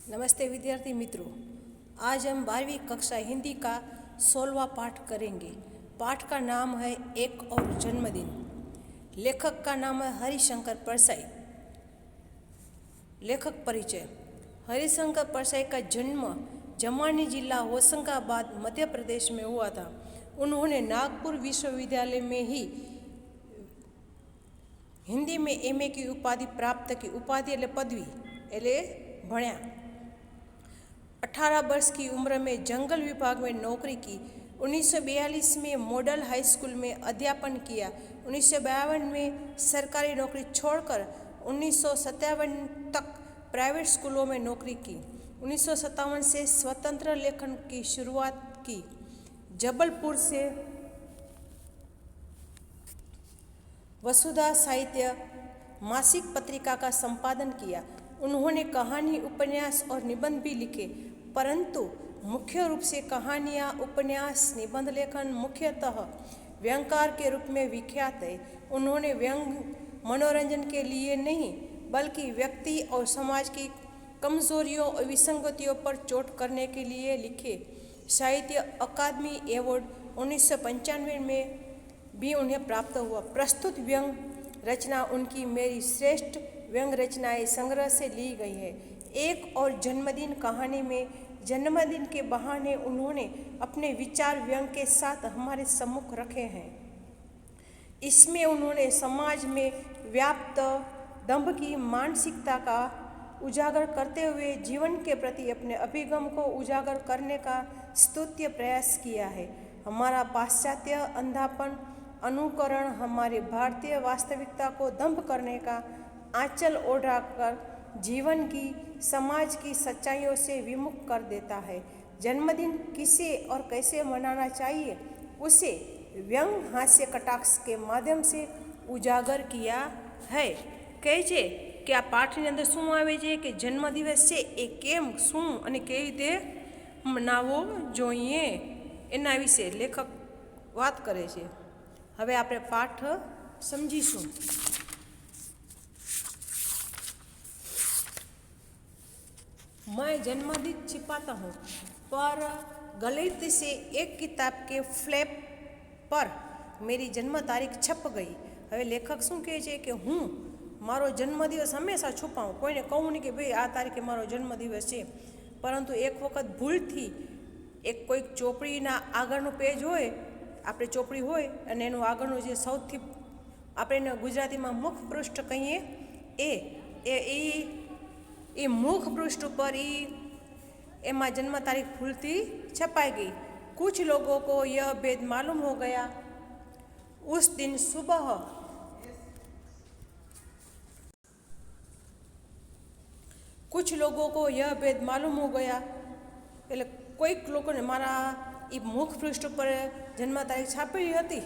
नमस्ते विद्यार्थी मित्रों, आज हम 12वीं कक्षा हिंदी का 16वां पाठ करेंगे। पाठ का नाम है एक और जन्मदिन। लेखक का नाम है हरिशंकर परसाई। लेखक परिचय। हरिशंकर परसाई का जन्म जमानी जिला होशंगाबाद मध्य प्रदेश में हुआ था। उन्होंने नागपुर विश्वविद्यालय में ही हिंदी में एमए की उपाधि प्राप्त की। उपाधि એટલે पदवी એટલે ભણ્યા। 18 वर्ष की उम्र में जंगल विभाग में नौकरी की। 1942 में मॉडल हाई स्कूल में अध्यापन किया। 1952 में सरकारी नौकरी छोड़कर 1957 तक प्राइवेट स्कूलों में नौकरी की। 1957 से स्वतंत्र लेखन की शुरुआत की। जबलपुर से वसुधा साहित्य मासिक पत्रिका का संपादन किया। उन्होंने कहानी, उपन्यास और निबंध भी लिखे, परंतु मुख्य रूप से कहानियाँ, उपन्यास, निबंध लेखन मुख्यतः व्यंग्यकार के रूप में विख्यात है। उन्होंने व्यंग्य मनोरंजन के लिए नहीं बल्कि व्यक्ति और समाज की कमजोरियों और विसंगतियों पर चोट करने के लिए लिखे। साहित्य अकादमी अवार्ड 1995 में भी उन्हें प्राप्त हुआ। प्रस्तुत व्यंग्य रचना उनकी मेरी श्रेष्ठ व्यंग्य रचनाएं संग्रह से ली गई है। एक और जन्मदिन कहानी में जन्मदिन के बहाने उन्होंने अपने विचार व्यंग्य के साथ हमारे सम्मुख रखे हैं। इसमें उन्होंने समाज में व्याप्त दंभ की मानसिकता का उजागर करते हुए जीवन के प्रति अपने अभिगम को उजागर करने का स्तुत्य प्रयास किया है। हमारा पाश्चात्य अंधापन अनुकरण हमारे भारतीय वास्तविकता को दंभ करने का आंचल ओढ़ाकर जीवन की, समाज की सच्चाइयों से विमुख कर देता है। जन्मदिन किसे और कैसे मनाना चाहिए उसे व्यंग्य हास्य कटाक्ष के माध्यम से उजागर किया है। કહે છે કે આ પાઠની અંદર શું આવે છે કે જન્મદિવસ છે એ કેમ, શું અને કેવી રીતે મનાવવો જોઈએ એના વિશે લેખક વાત કરે છે। હવે આપણે પાઠ સમજીશું। मैं जन्मदिन छिपाता हूँ पर गलती से एक किताब के फ्लैप पर मेरी जन्म तारीख छप गई। હવે લેખક શું કહે છે કે હું મારો જન્મદિવસ હંમેશા છુપાવું, કોઈને કહું નહીં કે ભાઈ આ તારીખે મારો જન્મદિવસ છે, પરંતુ એક વખત ભૂલથી એક કોઈક ચોપડીના આગળનું પેજ હોય, આપણે ચોપડી હોય અને એનું આગળનું જે સૌથી આપણે એને ગુજરાતીમાં મુખ પૃષ્ઠ કહીએ એ मुख पृष्ठ पर एमा जन्म तारीख भूलती छपाई गई। कुछ लोगों को यह भेद मालूम हो गया। उस दिन सुबह कुछ लोगों को यह भेद मालूम हो गया એટલે કોઈક લોકોને મારા એ મુખ પૃષ્ઠ પર જન્મ તારીખ છાપેલી હતી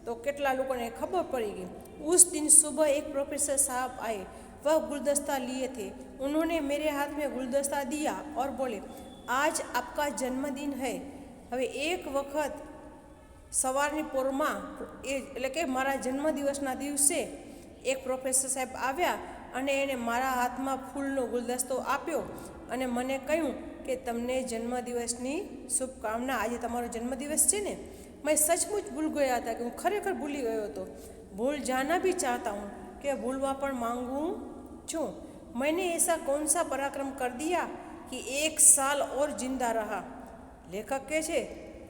તો કેટલા લોકોને ખબર પડી ગઈ। उस दिन सुबह एक प्रोफेसर साहब आए। वह गुलदस्ता लिए थे। उन्होंने मेरे हाथ में गुलदस्ता दिया और बोले, आज आपका जन्मदिन है। હવે એક વખત સવારની પોરમાં એટલે કે મારા જન્મદિવસના દિવસે એક પ્રોફેસર સાહેબ આવ્યા અને એને મારા હાથમાં ફૂલનો ગુલદસ્તો આપ્યો અને મને કહ્યું કે તમને જન્મદિવસની શુભકામના। આજે તમારો જન્મદિવસ છે ને। मैं सचमुच भूल गया था कि હું ખરેખર ભૂલી ગયો હતો। भूल जाना भी चाहता हूँ कि भूलवा पर मांगू छूँ। मैंने ऐसा कौन सा पराक्रम कर दिया कि एक साल और जिंदा रहा। लेखक કહે છે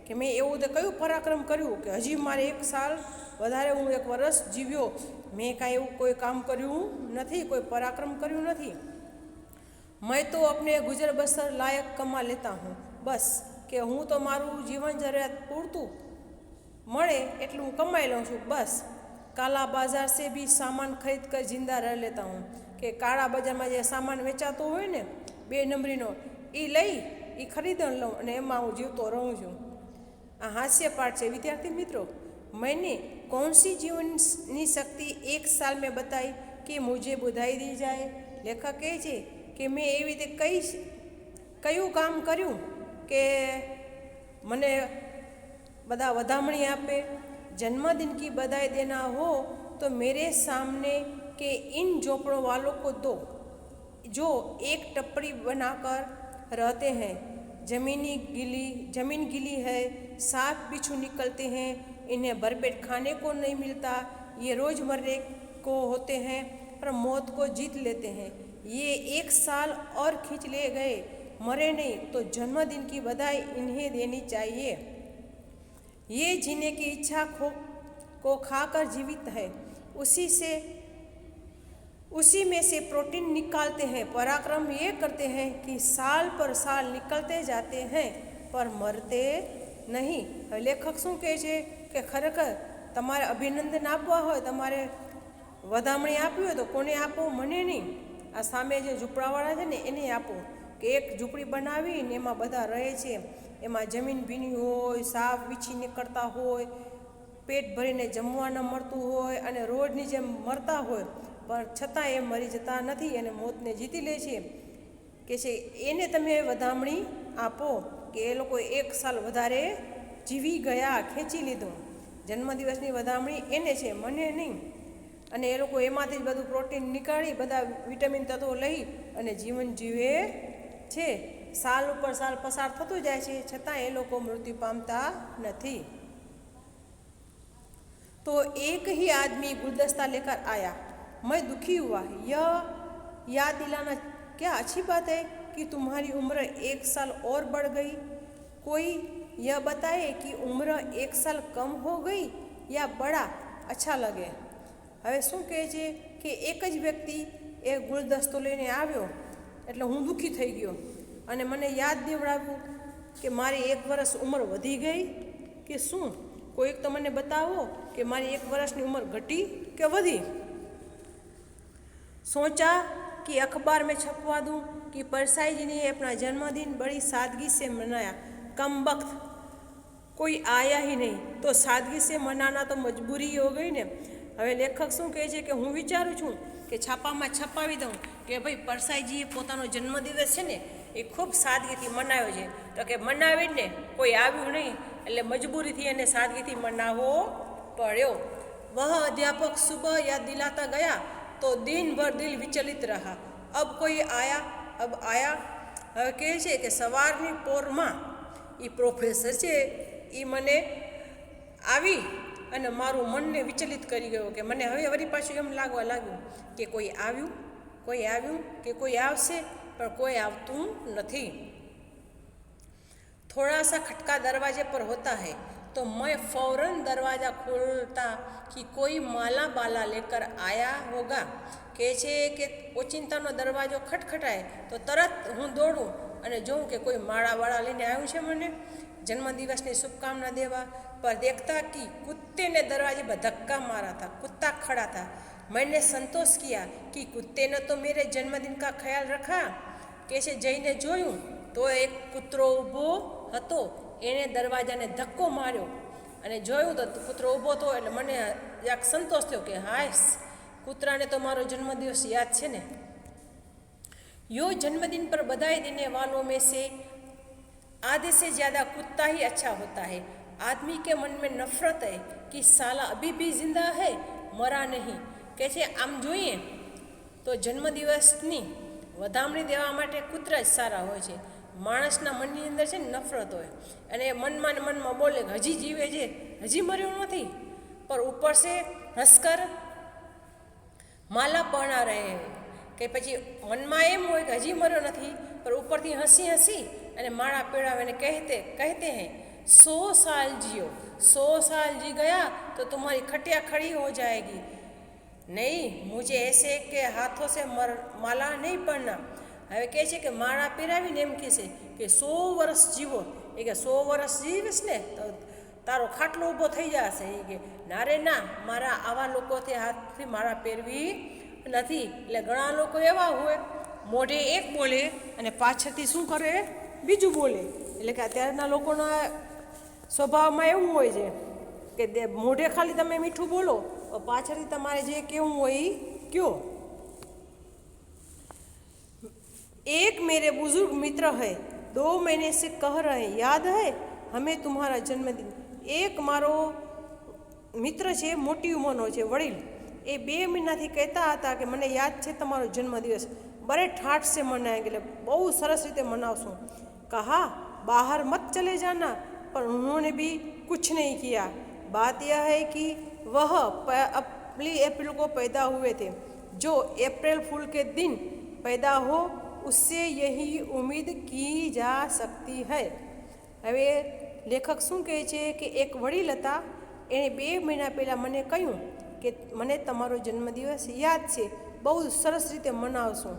કે મેં એવું તો કયું પરાક્રમ કર્યું કે હજી મારે એક સાલ વધારે હું એક વર્ષ જીવ્યો। મેં કાંઈ એવું કોઈ કામ કર્યું નથી, કોઈ પરાક્રમ કર્યું નથી। मैं तो अपने गुजर बसर लायक कमा लेता हूँ बस કે હું તો મારું જીવન જરૂરિયાત પૂરતું મળે એટલું હું કમાઈ લઉં છું બસ। काला बाजार से भी सामान खरीद कर जिंदा रह लेता हूँ કે કાળા બજારમાં જે સામાન વેચાતો હોય ને 2 નંબરીનો એ લઈ એ ખરીદણ લઉં અને એમાં હું જીવતો રહું છું। આ હાસ્ય પાઠ છે વિદ્યાર્થી મિત્રો। मैंने कौन सी जीवनी शक्ति एक साल में बताई कि मुझे बुधाई दी जाए। लेखक કહે છે કે મેં એવી રીતે કયું કામ કર્યું કે મને બધા વધામણી આપે। जन्मदिन की बधाई देना हो तो मेरे सामने के इन झोपड़ों वालों को दो। जो एक टपरी बनाकर रहते हैं, जमीन गीली है, सांप बिच्छू निकलते हैं, इन्हें भरपेट खाने को नहीं मिलता, ये रोज़मर्रे को होते हैं पर मौत को जीत लेते हैं। ये 1 साल और खींच ले गए, मरे नहीं तो जन्मदिन की बधाई इन्हें देनी चाहिए। ये जीने की इच्छा को खाकर जीवित है, उसी में से प्रोटीन निकालते हैं। पराक्रम ये करते हैं कि साल पर साल निकलते जाते हैं पर मरते नहीं। लेखक શું કહે છે કે ખરેખર તમારે અભિનંદન આપવા હોય, તમારે વધામણી આપવી હોય તો કોને આપો? મને નહીં, આ સામે જે ઝૂંપડાવાળા છે ને એને આપો, કે એક ઝૂંપડી બનાવીને એમાં બધા રહે છે, એમાં જમીન ભીની હોય, સાપ વીછી નીકળતા હોય, પેટ ભરીને જમવા ન મળતું હોય અને રોડની જેમ મરતા હોય પણ છતાં એ મરી જતા નથી અને મોતને જીતી લે છે, કે છે એને તમે વધામણી આપો કે એ લોકો 1 સાલ વધારે જીવી ગયા, ખેંચી લીધું। જન્મદિવસની વધામણી એને છે, મને નહીં। અને એ લોકો એમાંથી જ બધું પ્રોટીન નીકાળી, બધા વિટામિન તત્વો લઈ અને જીવન જીવે છે। સાલ ઉપર સાલ પસાર થતું જાય છે છતાં એ લોકો મૃત્યુ પામતા નથી। तो एक ही आदमी गुलदस्ता लेकर आया, मैं दुखी हुआ। यह याद दिलाना क्या अच्छी बात है कि तुम्हारी उम्र 1 साल और बढ़ गई। कोई यह बताए कि उम्र 1 साल कम हो गई या बड़ा अच्छा लगे। હવે શું કહે છે કે એક જ વ્યક્તિ એ ગુલદસ્તો લઈને આવ્યો એટલે હું દુઃખી થઈ ગયો અને મને યાદ દેવડાવ્યું કે મારી 1 વર્ષ ઉંમર વધી ગઈ કે શું? કોઈક તો મને બતાવો कि मारी 1 वर्षनी उम्र घटी के वधी। सोचा कि अखबार में छपवा दूं कि परसाई जी ने अपना जन्मदिन बड़ी सादगी से मनाया। कम वक्त कोई आया ही नहीं तो सादगी से मनाना तो मजबूरी हो गई ने। हवे लेखक शू कहे छे कि हूँ विचारूँ छूँ कि छापामां छपावी दूँ कि भाई परसाईजीए पोतानो जन्मदिवस है ने ए खूब सादगीथी मनाव्यो छे, तो कि मनावी ने कोई आव्युं नहीं एटले मजबूरीथी एने सादगीथी मनावो पड़्यो। वह अध्यापक सुबह याद दिलाता गया तो दिन भर दिल विचलित रहा। अब कोई आया, अब आया। हवे कहे छे कि सवारनी पोरमां ई प्रोफेसर छे ई मने आवी अने मारू मनने विचलित करी गयो कि मने हवे वरी पाछुं एम लागवा लाग्युं कि कोई आव्युं कि कोई आवशे पण कोई आवतुं नथी। थोड़ा सा खटका दरवाजे पर होता है तो मैं फौरन दरवाज़ा खोलता कि कोई माला बाला लेकर आया होगा। कहे छे कि ओचिंतानो दरवाजो खटखटाए तो तरत हूँ दौड़ूँ अने जोऊँ कि कोई माळावाळा लईने आव्युं छे मने जन्मदिवसनी शुभकामना देवा। पर देखता कि कुत्ते ने दरवाजे पर धक्का मारा था। कुत्ता खड़ा था। मैंने संतोष किया कि कुत्ते ने तो मेरे जन्मदिन का ख्याल रखा। कैसे जईने जोयूं तो एक कुतरो ऊभो हतो। एने दरवाजाने धक्को मार्यो अने जोयुं तो कूतरो ऊभो थो एटले मने एक संतोष थयो कि हायस कूतराने तो मारो जन्मदिवस याद छे ने। यो जन्मदिन पर बधाई देने वालों में से आधे से ज़्यादा कुत्ता ही अच्छा होता है। आदमी के मन में नफरत है कि साला अभी भी जिंदा है, मरा नहीं। कहते आम जोईए तो जन्मदिवसनी વધામણી દેવા માટે કૂતરા જ સારા હોય છે। માણસના મનની અંદર છે ને નફરત હોય અને મનમાં ને મનમાં બોલે કે હજી જીવે છે, હજી મર્યો નથી, પર ઉપર से હસકર માલા પહના રહે કે પછી મનમાં એમ હોય કે હજી મર્યો નથી પર ઉપરથી હસી હસી અને માળા પેડાવીને कहते हैं 100 साल जियो, 100 साल जी गया तो तुम्हारी खटिया खड़ी हो जाएगी। नहीं, मुझे ऐसे के हाथों से माला नहीं पड़ना। हवे कहे छे कि माळा पीरावीने एम कहे छे कि 100 वर्ष जीवो। ए के 100 वर्ष जीवीस ने तो तारो खाटलो ऊभो थई जशे। ए के ना रे ना, मारा आवा लोकोथी हाथथी माळा पेरवी नथी। એટલે ઘણા લોકો એવા હોય મોઢે એક બોલે અને પાછળથી શું કરે બીજું બોલે। એટલે કે અત્યારના લોકોના સ્વભાવમાં એવું હોય છે કે મોઢે ખાલી તમે મીઠું બોલો પાછળથી તમારે જે કેવું હોય એ કયો। एक मेरे बुजुर्ग मित्र है, 2 महीने से कह रहे हैं याद है हमें तुम्हारा जन्मदिन। एक मारो मित्र छे, मोटी उंमरनो छे, वडील, ए 2 महीनाथी कहता हता कि मने याद छे तमारो जन्मदिवस। बड़े ठाठ से मनाएंगे, बहुत सरस रीते मनावशुं। कहा बाहर मत चले जाना, पर उन्होंने भी कुछ नहीं किया। बात यह है कि वह पहली अप्रैल को पैदा हुए थे। जो अप्रैल फूल के दिन पैदा हो उससे यही उम्मीद की जा सकती है। હવે લેખક શું કહે છે કે એક વડીલ હતા, એણે 2 મહિના પહેલાં મને કહ્યું કે મને તમારો જન્મદિવસ યાદ છે, બહુ સરસ રીતે મનાવશો,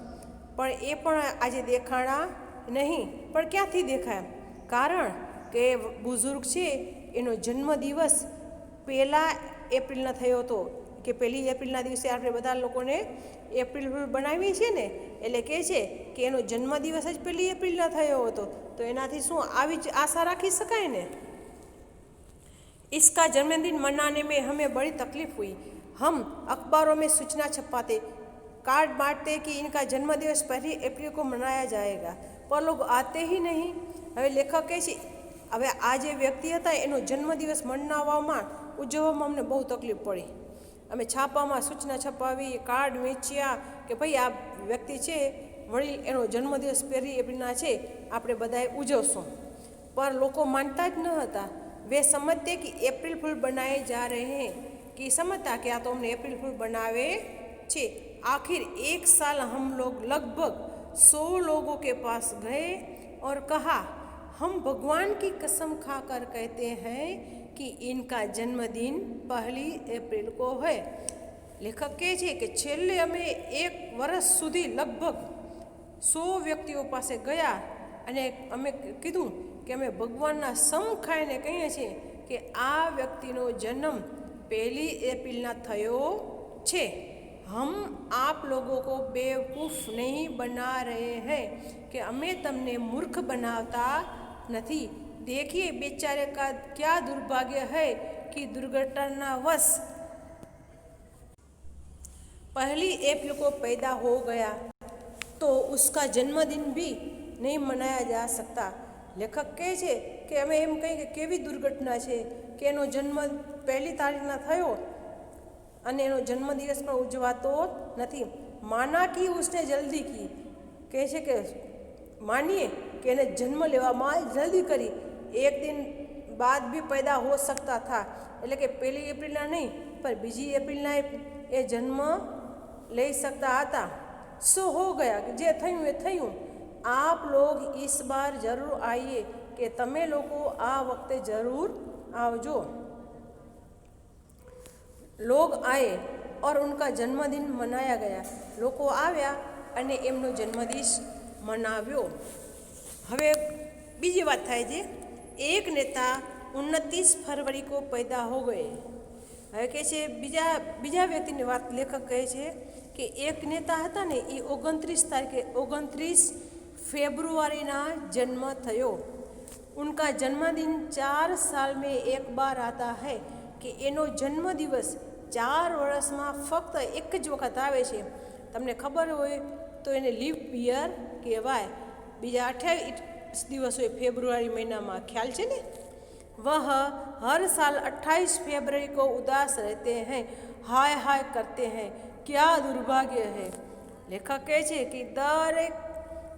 પણ એ પણ આજે દેખાણા નહીં. પણ ક્યાંથી દેખાય? કારણ કે બુઝુર્ગ છે એનો જન્મદિવસ 1 એપ્રિલના થયો હતો, કે 1 એપ્રિલના દિવસે આપણે બધા લોકોને એપ્રિલ ફૂલ બનાવીએ છીએ ને, એટલે કહે છે કે એનો જન્મદિવસ જ 1 એપ્રિલના થયો હતો, તો એનાથી શું આવી જ આશા રાખી શકાય ને? इसका जन्मदिन मनाने में हमें बड़ी तकलीफ हुई। हम अखबारों में सूचना छपाते, कार्ड बांटते कि इनका जन्मदिवस 1 एप्रिल को मनाया जाएगा, पर लोग आते ही नहीं। હવે લેખક કહે છે હવે આ જે વ્યક્તિ હતા એનો જન્મદિવસ મનાવવામાં ઉજવવામાં અમને બહુ તકલીફ પડી. અમે છાપામાં સૂચના છપાવી, કાર્ડ વેચ્યા કે ભાઈ આ વ્યક્તિ છે વળી એનો જન્મદિવસ 1 એપ્રિલના છે, આપણે બધાએ ઉજવશું, पर लोग मानता ज न था। वे समझते कि अप्रैल फूल बनाए जा रहे हैं, कि समझता कि आ तो हमने अप्रैल फूल बनावे छे। आखिर 1 साल हम लोग लगभग 100 लोगों के पास गए और कहा, हम भगवान की कसम खाकर कहते हैं कि इनका जन्मदिन 1 एप्रिल को है। लेखक कहे छे कि छेल्ले अमे 1 वर्ष सुधी लगभग 100 व्यक्तिओ पासे गया अने अमे कीधुं कि अमे भगवानना सम खाईने कहीए छीए कि आ व्यक्तिनो जन्म 1 एप्रिलना थयो छे। हम आप लोगों को बेवकूफ़ नहीं बना रहे हैं कि अमे तमने मूर्ख बनावता नहीं। देखिए बेचारे का क्या दुर्भाग्य है कि दुर्घटनावश 1 एप्रिल को पैदा हो गया तो उसका जन्मदिन भी नहीं मनाया जा सकता। लेखक कहे छे कि अमे एम कही कि केवी दुर्घटना है कि एनो जन्म 1 तारीखना थयो अने एनो जन्मदिवस पर उजवातो नहीं। माना कि उसने जल्दी की, कहे छे कि मानिए कि एने जन्म लेवामां जल्दी करी, 1 दिन बाद भी पैदा हो सकता था, एटले कि 1 एप्रिलना नहीं पर 2 एप्रिलना ए जन्म ले सकता था। सो हो गया कि जे थयुं ए थयुं। आप लोग इस बार जरूर आइए कि तमे लोगों आ वक्ते जरूर आवजो। लोग आए और उनका जन्मदिन मनाया गया। लोग आव्या अने एमनो जन्मदिन मनाव्यो। हवे बीजी बात थाय छे, एक नेता 29 फरवरी को पैदा हो गए। हवे कहे छे बीजा व्यक्तिनी बात लेखक कहे छे कि एक नेता हता ने ए 29 फेब्रुआरी ना जन्म थयो। उनका जन्मदिन 4 साल में एक बार आता है कि एनो जन्मदिवस 4 वर्ष में फक्त एक ज वखत आवे छे। तमने खबर होय तो एने लीप ईयर कहेवाय। बीजा 28 दिवस होय फेब्रुआरी महीना में, ख्याल छे ने। वह हर साल 28 फरवरी को उदास रहते हैं, हाय हाय करते हैं, क्या दुर्भाग्य है। लेखक कहे छे कि दरेक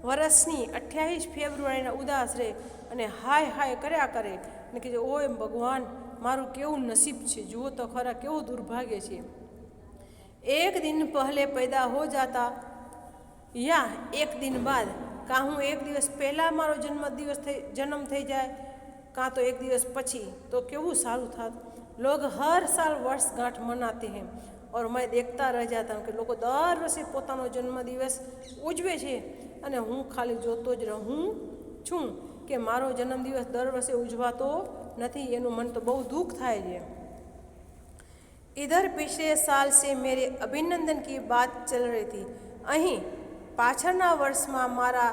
वर्षनी 28 फेब्रुआरी उदास रहे अने हाय हाय कर्या करे ने कहे ओए भगवान मारू केवुं नसीब छे, जुओ तो खरा केवुं दुर्भाग्य छे। 1 दिन पहले पैदा हो जाता या 1 दिन बाद, का हूँ 1 दिवस पहला मारो जन्म थई जाए का तो 1 दिवस पछी, तो केवुं सारूं थात। लोग हर साल वर्षगांठ मनाते हैं और मैं देखता रह जाता हूँ कि लोग दर वर्षे पोतानो जन्मदिवस उजवे छे अने हूँ खाली जोतो ज रहूँ छूँ कि मारो जन्मदिवस दर वर्षे उजवातो नहीं। एनु मन तो बहुत दुख थाय छे। इधर पिछले साल से मेरे अभिनंदन की बात चल रही थी। अहीं पाछळना वर्ष में मारा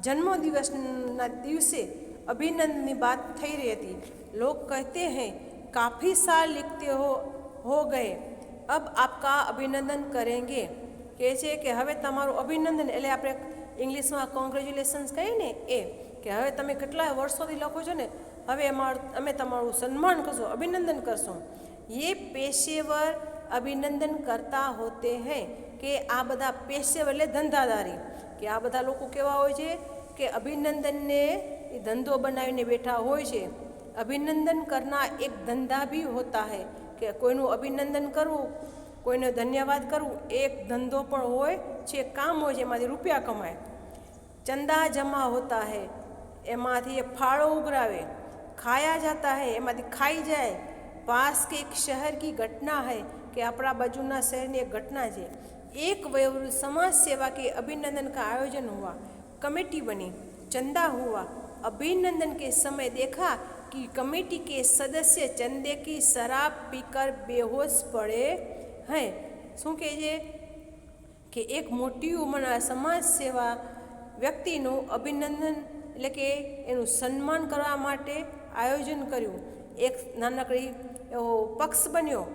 जन्मदिवसना दिवसे अभिनंदननी बात थई रही थी। लोग कहते हैं काफ़ी साल लिखते हो गए, अब आपका अभिनंदन करेंगे। कहे छे कि हवे तमारुं अभिनंदन एटले आपणे इंग्लिश में कोंग्रेच्युलेशन्स कहीए ने ए कि हवे तमे केटला वर्षोथी लखो छो ने, हवे अमे तमारुं सन्मान करशुं, अभिनंदन करशुं। ये पेशेवर अभिनंदन करता होते हैं, કે આ બધા પેશેવર એટલે ધંધાદારી, કે આ બધા લોકો કેવા હોય છે કે અભિનંદનને એ ધંધો બનાવીને બેઠા હોય છે. અભિનંદન કરના એક ધંધા ભી હોતા હૈ, કે કોઈનું અભિનંદન કરવું, કોઈને ધન્યવાદ કરવું એક ધંધો પણ હોય છે, કામ હોય છે, એમાંથી રૂપિયા કમાય. ચંદા જમા હોતા હૈ, એમાંથી એ ફાળો ઉઘરાવે. ખાયા જાતા હૈ, એમાંથી ખાઈ જાય. પાસ કે એક શહેર કી ઘટના હૈ, કે આપણા બાજુના શહેરની એક ઘટના છે. એક વયોવૃદ્ધ समाज सेवा के अभिनंदन का आयोजन हुआ, कमेटी बनी, चंदा हुआ. अभिनंदन के समय देखा कि कमेटी के सदस्य चंदे की शराब पीकर बेहोश पड़े हैं. શું કહે છે કે એક મોટી ઉંમરના સમાજ સેવા વ્યક્તિનું અભિનંદન એટલે કે એનું સન્માન કરવા માટે આયોજન કર્યું. એક નાનકડી એવો પક્ષ બન્યો,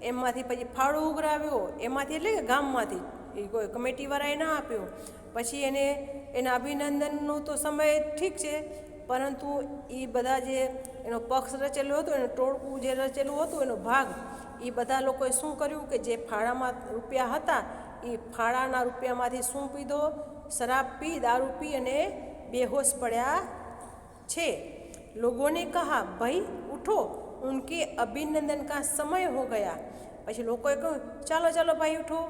એમાંથી પછી ફાળો ઉઘરાવ્યો, એમાંથી એટલે કે ગામમાંથી એ કોઈ કમિટીવાળાએ ના આપ્યો. પછી એને એના અભિનંદનનો તો સમય ઠીક છે, પરંતુ એ બધા જે એનો પક્ષ રચેલો હતો, એનું ટોળકું જે રચેલું હતું, એનો ભાગ, એ બધા લોકોએ શું કર્યું કે જે ફાળામાં રૂપિયા હતા એ ફાળાના રૂપિયામાંથી શું પીધો, શરાબ પી, દારૂ પી અને બેહોશ પડ્યા છે. લોગોને કહા ભાઈ ઉઠો, ઉનકે અભિનંદન કા સમય હો ગયા. પછી લોકોએ કહ્યું ચાલો ચાલો ભાઈ ઉઠો,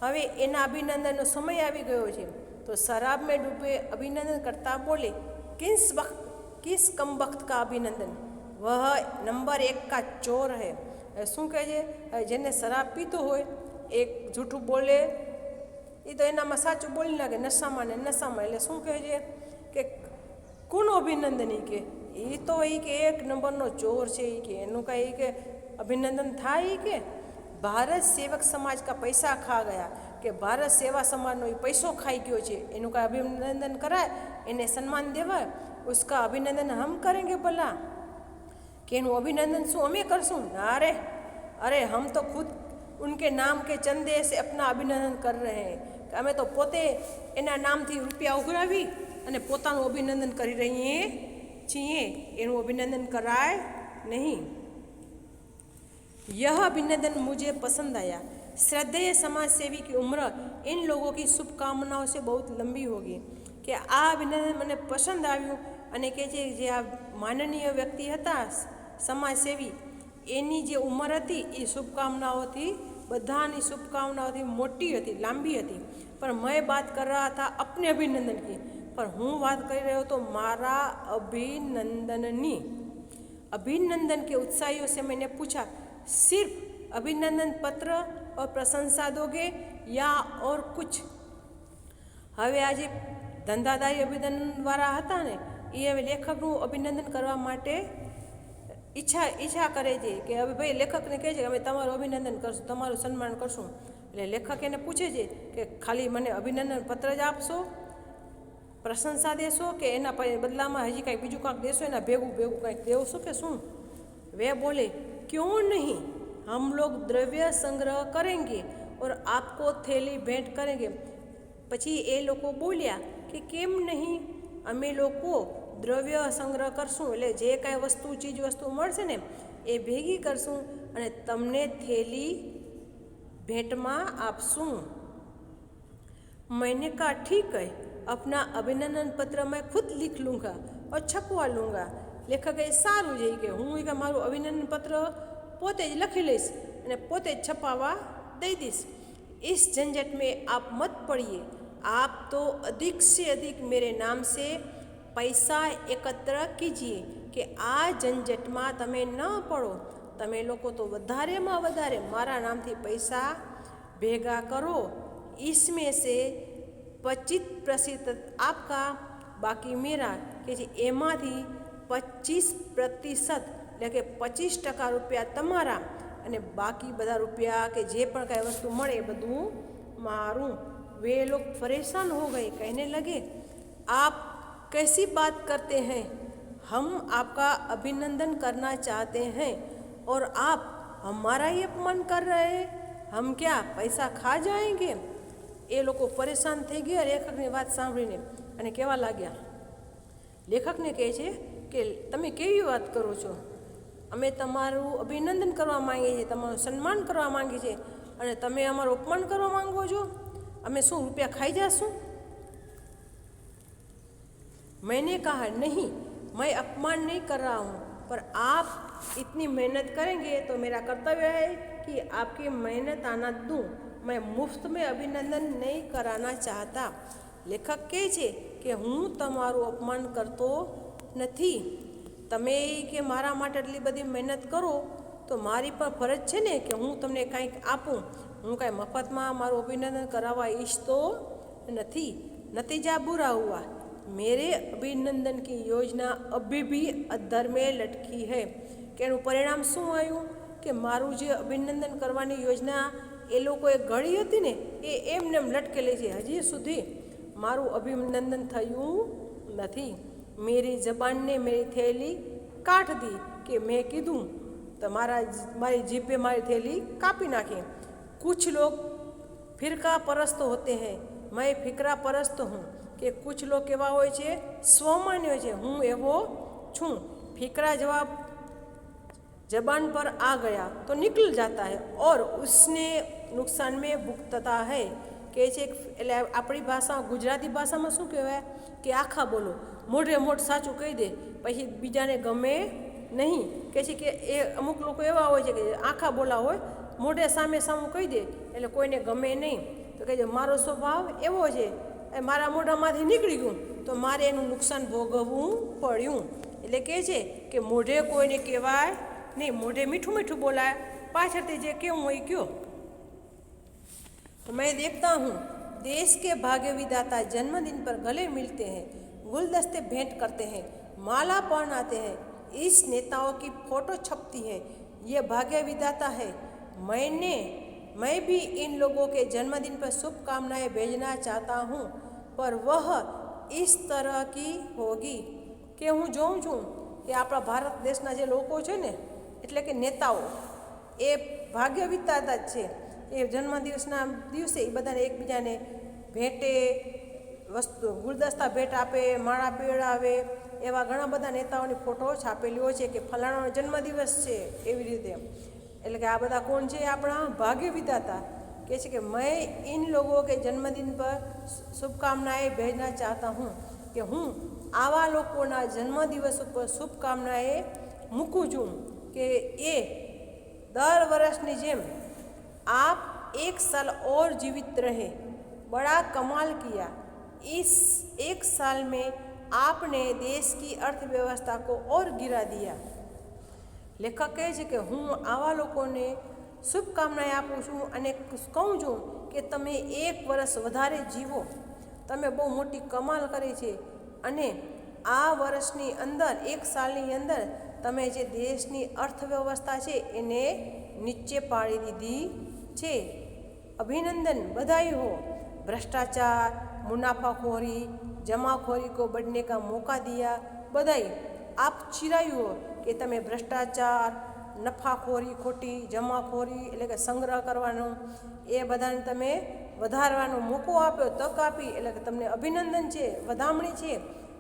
હવે એના અભિનંદનનો સમય આવી ગયો છે. તો શરાબ મેં ડૂબે અભિનંદન કરતા બોલે કિસ કમ વક્ત કા અભિનંદન, વહ નંબર 1 કા ચોર હૈ. શું કહે છે, જેને શરાબ પીતો હોય એક જૂઠું બોલે એ તો એનામાં સાચું બોલી નાખે, નશામાં ને નશામાં. એટલે શું કહે છે કે કોનું અભિનંદન, એ કે એ તો એ કે 1 નંબરનો ચોર છે, એ કે એનું કાંઈ કે અભિનંદન થાય. કે ભારત સેવક સમાજ કા પૈસા ખા ગયા, કે ભારત સેવા સમાજનો એ પૈસો ખાઈ ગયો છે, એનું કાંઈ અભિનંદન કરાય, એને સન્માન દેવાય. ઉસકા અભિનંદન હમ કરેંગે ભલા, કે એનું અભિનંદન શું અમે કરશું? ના રે, અરે હમ તો ખુદ ઉનકે નામ કે ચંદે સે અપના અભિનંદન કર રહે હૈ. અમે તો પોતે એના નામથી રૂપિયા ઉઘરાવી અને પોતાનું અભિનંદન કરી રહીએ છીએ, એનું અભિનંદન કરાય નહીં. यह अभिनंदन मुझे पसंद आया. श्रद्धेय समाज सेवी की उम्र इन लोगों की शुभकामनाओं से बहुत लंबी होगी. કે આ અભિનંદન મને પસંદ આવ્યું, અને કે જે આ માનનીય વ્યક્તિ હતા સમાજસેવી, એની જે ઉંમર હતી એ શુભકામનાઓથી, બધાની શુભકામનાઓથી મોટી હતી, લાંબી હતી. पर मैं बात कर रहा था अपने अभिनंदन की, पर હું વાત કરી રહ્યો તો મારા અભિનંદનની. अभिनंदन के उत्साहियों से मैंने पूछा सिर्फ अभिनंदन पत्र और प्रशंसा दोगे या और कुछ. હવે આજે ધંધાદારી અભિનંદનવાળા હતા ને, એ હવે લેખકનું અભિનંદન કરવા માટે ઈચ્છા કરે છે કે હવે ભાઈ લેખકને કહે છે કે અમે તમારું અભિનંદન કરશું, તમારું સન્માન કરશું. એટલે લેખક એને પૂછે છે કે ખાલી મને અભિનંદન પત્ર જ આપશો, પ્રશંસા દેશો, કે એના બદલામાં હજી કાંઈક બીજું કાંઈક દેશો, એના ભેગું કાંઈક દેવશો કે શું? वे बोले क्यों नहीं, हम लोग द्रव्य संग्रह करेंगे और आपको थैली भेंट करेंगे. પછી એ લોકો બોલ્યા કે કેમ નહીં, અમે લોકો દ્રવ્ય સંગ્રહ કરશું, એટલે જે કાંઈ વસ્તુ ચીજ વસ્તુ મળશે ને એ ભેગી કરશું અને તમને થેલી भेंटમાં આપશું. मैंने कहा ठीक है, अपना अभिनंदन पत्र मैं खुद लिख लूँगा और छपवा लूँगा. લેખકે સારું છે કે હું કે મારું અભિનંદન પત્ર પોતે જ લખી લઈશ અને પોતે જ છપાવવા દઈ દઈશ. इस झंझट में आप मत पड़िए, आप तो अधिक से अधिक मेरे नाम से पैसा एकत्र कीजिए. કે આ ઝંઝટમાં તમે ન પડો, તમે લોકો તો વધારેમાં વધારે મારા નામથી પૈસા ભેગા કરો. इसमें से 25% आपका बाकी मेरा, કે જે એમાંથી 25% એટલે કે 25% રૂપિયા તમારા અને બાકી બધા रुपया કે જે પણ કાંઈ વસ્તુ મળે એ બધું મારું. वे लोग परेशान हो गए, कहने लगे आप कैसी बात करते हैं, हम आपका अभिनंदन करना चाहते हैं और आप हमारा ही अपमान कर रहे हैं, हम क्या पैसा खा जाएंगे. એ લોકો પરેશાન થઈ ગયા લેખકની વાત સાંભળીને અને કહેવા લાગ્યા. લેખકને કહે છે કે તમે કેવી વાત કરો છો, અમે તમારું અભિનંદન કરવા માંગીએ છીએ, તમારું સન્માન કરવા માંગીએ છીએ, અને તમે અમારું અપમાન કરવા માંગો છો? અમે શું રૂપિયા ખાઈ જાશું? मैंने कहा नहीं, मैं अपमान नहीं कर रहा हूँ, पर आप इतनी मेहनत करेंगे तो मेरा कर्तव्य है कि आपकी मेहनत आनंद दूँ। मैं मुफ्त में अभिनंदन नहीं कराना चाहता। લેખક કહે છે કે હું તમારું અપમાન કરતો નથી. તમે કે મારા માટે એટલી બધી મહેનત કરો તો મારી પણ ફરજ છે ને કે હું તમને કંઈક આપું. હું કાંઈ મફતમાં મારું અભિનંદન કરાવવા ઈચ્છતો નથી. નતીજા બુરા હુआ, मेरे अभिनंदन की योजना अभी भी अधर में लटकी है. કે એનું પરિણામ શું આવ્યું કે મારું જે અભિનંદન કરવાની યોજના એ લોકોએ ઘડી હતી ને એ એમને એમ લટકેલી છે. હજી સુધી મારું અભિનંદન થયું નથી. मेरी जबान ने मेरी थैली काट दी કે મેં કીધું તો મારી જીભે મારી થેલી કાપી નાખી. कुछ लोग फिरका परस्त होते हैं, मैं फिकरा परस्त हूँ. કે कुछ लोग કેવા હોય છે? સ્વમાન્ય હોય છે. હું એવો છું. फिकरा जवाब जबान पर आ गया तो निकल जाता है और उसने नुकसान में भुगतता है. કહે છે એટલે આપણી ભાષા ગુજરાતી ભાષામાં શું કહેવાય કે આખા બોલો, મોઢે મોઢ સાચું કહી દે પછી બીજાને ગમે નહીં. કહે છે કે એ અમુક લોકો એવા હોય છે કે આખા બોલા હોય, મોઢે સામે સામું કહી દે એટલે કોઈને ગમે નહીં. તો કહે છે મારો સ્વભાવ એવો છે, મારા મોઢામાંથી નીકળી ગયું તો મારે એનું નુકસાન ભોગવવું પડ્યું. એટલે કહે છે કે મોઢે કોઈને કહેવાય નહીં, મોઢે મીઠું મીઠું બોલાય, પાછળથી જે કેવું હોય કયો. मैं देखता हूँ देश के भाग्य विधाता जन्मदिन पर गले मिलते हैं, गुलदस्ते भेंट करते हैं, माला पहनाते हैं, इस नेताओं की फोटो छपती है. ये भाग्य विधाता है. मैं भी इन लोगों के जन्मदिन पर शुभकामनाएं भेजना चाहता हूँ, पर वह इस तरह की होगी. કે હું જોઉં છું કે આપણા ભારત દેશના જે લોકો છે ને એટલે કે નેતાઓ એ ભાગ્ય વિધાતા જ છે. એ જન્મદિવસના દિવસે એ બધાને એકબીજાને ભેટે વસ્તુ ગુલદસ્તા ભેટ આપે, માળા પીવડાવે, એવા ઘણા બધા નેતાઓની ફોટો છાપેલી હોય છે કે ફલાણાનો જન્મદિવસ છે એવી રીતે. એટલે કે આ બધા કોણ છે? આપણા ભાગ્ય વિધાતા. કહે છે કે મેં इन लोगों के जन्मदिन पर शुभकामनाएं भेजना चाहता हूँ. કે હું આવા લોકોના જન્મદિવસ ઉપર શુભકામનાએ મૂકું છું કે એ દર વર્ષની જેમ आप 1 साल और जीवित रहे. बड़ा कमाल किया. इस 1 साल में आपने देश की अर्थव्यवस्था को और गिरा दिया. લેખક કહે છે કે હું આવા લોકોને શુભકામનાએ આપું છું અને કહું છું કે તમે 1 વર્ષ વધારે જીવો. તમે બહુ મોટી કમાલ કરી છે અને આ વર્ષની અંદર 1 સાલની અંદર તમે જે દેશની અર્થવ્યવસ્થા છે એને નીચે પાડી દીધી છે. अभिनंदन, बधाई हो. भ्रष्टाचार, मुनाफाखोरी, जमाखोरी को बढ़ने का मौका दिया. बधाई. आप चिरायु हो કે તમે ભ્રષ્ટાચાર, નફાખોરી, ખોટી જમાખોરી એટલે કે સંગ્રહ કરવાનો એ બધાને તમે વધારવાનો મોકો આપ્યો, તક આપી, એટલે કે તમને અભિનંદન છે, વધામણી છે.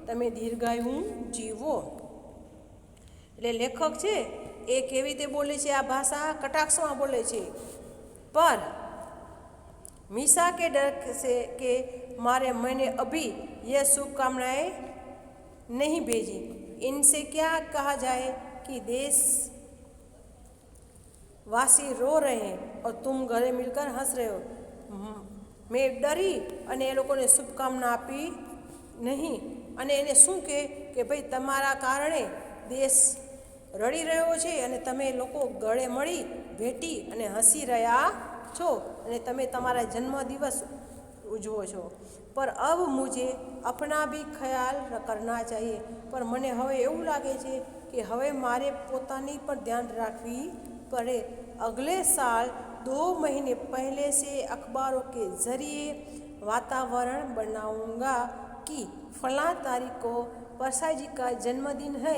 તમે દીર્ઘાયુ જીવો. એટલે લેખક છે એ કેવી રીતે બોલે છે? આ ભાષા કટાક્ષમાં બોલે છે. पर मीसा के डर से कि मैंने अभी यह शुभकामनाएं नहीं भेजी. इनसे क्या कहा जाए कि देशवासी रो रहे हैं और तुम गले मिलकर हंस रहे हो. मैं डरी અને એ લોકોને શુભકામના આપી નહીં. અને એને શું કે ભાઈ તમારા કારણે દેશ રડી રહ્યો છે અને તમે લોકો ગળે મળી ભેટી અને હસી રહ્યા છો અને તમે તમારા જન્મદિવસ ઉજવો છો. પર અબ મુझे अपना भी ખ્યાલ करना चाहिए. પર મને હવે એવું લાગે છે કે હવે મારે પોતાની પણ ધ્યાન રાખવી પડે. अगले साल 2 महीने पहले से अखबारों के ज़रिए वातावरण बनाऊंगा कि फलां तारीख को परसाई जी का जन्मदिन है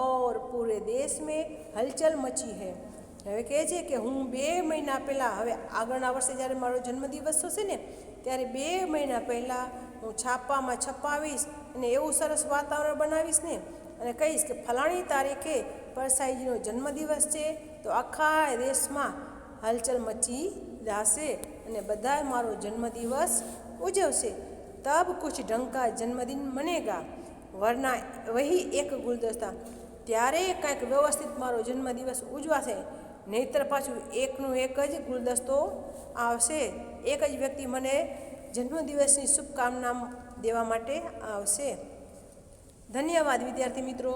और पूरे देश में हलचल मची है. હવે કહે છે કે હું 2 મહિના પહેલાં, હવે આગળના વર્ષે જ્યારે મારો જન્મદિવસ થશે ને ત્યારે 2 મહિના પહેલાં હું છાપામાં છપાવીશ અને એવું સરસ વાતાવરણ બનાવીશ ને અને કહીશ કે ફલાણી તારીખે પરસાઈજીનો જન્મદિવસ છે તો આખા દેશમાં હલચલ મચી જાશે અને બધા મારો જન્મદિવસ ઉજવશે. તબ કુછ ઢંગ કા જન્મદિન મનેગા વરના વહી એક ગુલદસ્તા. ત્યારે કાંઈક વ્યવસ્થિત મારો જન્મદિવસ ઉજવાશે, નહીંતર પાછું એકનો એક જ ગુલદસ્તો આવશે. એક જ વ્યક્તિ મને જન્મદિવસની શુભકામના દેવા માટે આવશે. ધન્યવાદ વિદ્યાર્થી મિત્રો.